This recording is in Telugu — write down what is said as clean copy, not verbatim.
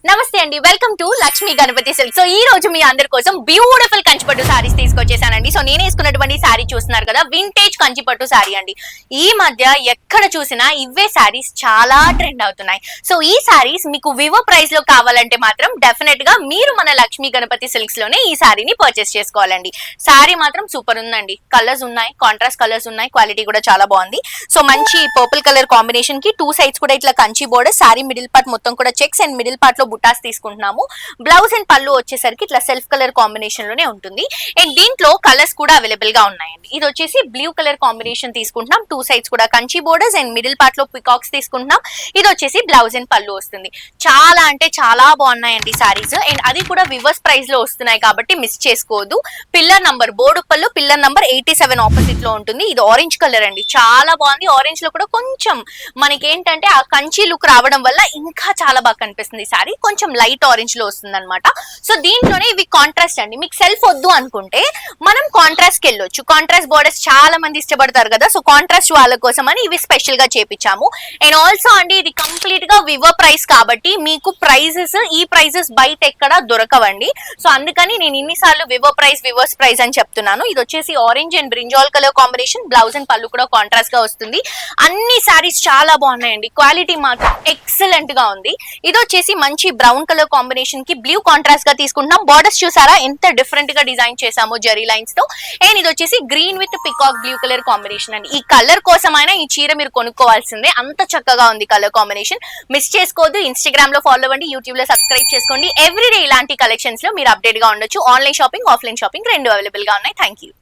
నమస్తే అండి, welcome to Lakshmi Ganapathi silk. So ఈ రోజు మీ అందరి కోసం బ్యూటిఫుల్ కంచిపట్టు సారీస్ తీసుకొచ్చేసానండి. సో నేను వేసుకున్నటువంటి సారీ చూస్తున్నారు కదా, వింటేజ్ కంచిపట్టు సారీ అండి. ఈ మధ్య ఎక్కడ చూసినా ఇవే సారీస్ చాలా ట్రెండ్ అవుతున్నాయి. సో ఈ సారీస్ మీకు వివో ప్రైస్ లో కావాలంటే మాత్రం డెఫినెట్ గా మీరు మన లక్ష్మీ గణపతి సిల్క్స్ లోనే ఈ సారీని పర్చేస్ చేసుకోవాలండి. సారీ మాత్రం సూపర్ ఉందండి. కలర్స్ ఉన్నాయి, కాంట్రాస్ట్ కలర్స్ ఉన్నాయి, క్వాలిటీ కూడా చాలా బాగుంది. సో మంచి పర్పుల్ కలర్ కాంబినేషన్ కి టూ సైడ్స్ కూడా ఇట్లా Kanchi border, sorry middle part మొత్తం కూడా చెక్స్ అండ్ మిడిల్ పార్ట్ లో బుటాస్ తీసుకుంటున్నాము. బ్లౌజ్ అండ్ పళ్ళు వచ్చేసరికి ఇట్లా సెల్ఫ్ కలర్ కాంబినేషన్ లోనే ఉంటుంది. అండ్ దీంట్లో కలర్స్ కూడా అవైలబుల్ గా ఉన్నాయండి. ఇది వచ్చేసి బ్లూ కలర్ కాంబినేషన్ తీసుకుంటున్నాం. టూ సైడ్స్ కూడా Kanchi borders and middle part లో పికాక్స్ తీసుకుంటున్నాం. ఇది వచ్చేసి బ్లౌజ్ అండ్ పళ్ళు వస్తుంది. చాలా అంటే చాలా బాగున్నాయండి సారీస్. అండ్ అది కూడా వివర్స్ ప్రైస్ లో వస్తున్నాయి కాబట్టి మిస్ చేసుకోవద్దు. పిల్లర్ నంబర్ బోర్డు పళ్ళు పిల్లర్ నంబర్ 87 ఆపోజిట్ లో ఉంటుంది. ఇది ఆరెంజ్ కలర్ అండి, చాలా బాగుంది. ఆరెంజ్ లో కూడా కొంచెం మనకి ఏంటంటే ఆ కంచి లుక్ రావడం వల్ల ఇంకా చాలా బాగా కనిపిస్తుంది సారీ. కొంచెం లైట్ ఆరెంజ్ లో వస్తుంది అనమాట. సో దీంట్లోనే ఇవి కాంట్రాస్ట్ అండి. మీకు సెల్ఫ్ వద్దు అనుకుంటే మనం కాంట్రాస్ట్ కి వెళ్ళొచ్చు. కాంట్రాస్ట్ బోర్డర్స్ చాలా మంది ఇష్టపడతారు కదా, సో కాంట్రాస్ట్ వాళ్ళ కోసం అని ఇవి స్పెషల్ గా చేపించాము. అండ్ ఆల్సో అండి ఇది కంప్లీట్ గా వివో ప్రైస్ కాబట్టి మీకు ఈ ప్రైజెస్ బయట ఎక్కడ దొరకవండి. సో అందుకని నేను ఇన్నిసార్లు వివర్స్ ప్రైస్ అని చెప్తున్నాను. ఇది వచ్చేసి orange and brinjal colour combination, blouse and పళ్ళు కూడా కాంట్రాస్ట్ గా వస్తుంది. అన్ని సారీస్ చాలా బాగున్నాయండి, క్వాలిటీ మాత్రం ఎక్సలెంట్ గా ఉంది. ఇది వచ్చేసి మంచి బ్రౌన్ కలర్ కాంబినేషన్ కి బ్లూ కాంట్రాస్ట్ గా తీసుకుంటున్నాం. బార్డర్స్ చూసారా ఎంత డిఫరెంట్ గా డిజైన్ చేసామో జరీ లైన్స్ తో. అండ్ ఇది వచ్చేసి green with peacock blue colour combination అండి. ఈ కలర్ కోసమైనా ఈ చీర మీరు కొనుక్కోవాల్సిందే, అంత చక్కగా ఉంది కలర్ కాంబినేషన్. మిస్ చేసుకోవద్దు. ఇన్స్టాగ్రామ్ లో ఫాలో అవ్వండి, యూట్యూబ్ లో సబ్స్క్రైబ్ చేసుకోండి. ఎవ్రీడే ఇలాంటి కలెక్షన్స్ లో మీరు అప్డేట్ గా ఉండొచ్చు. ఆన్లైన్ షాపింగ్, ఆఫ్లైన్ షాపింగ్ రెండు అవైలబుల్ గా ఉన్నాయి. Thank you.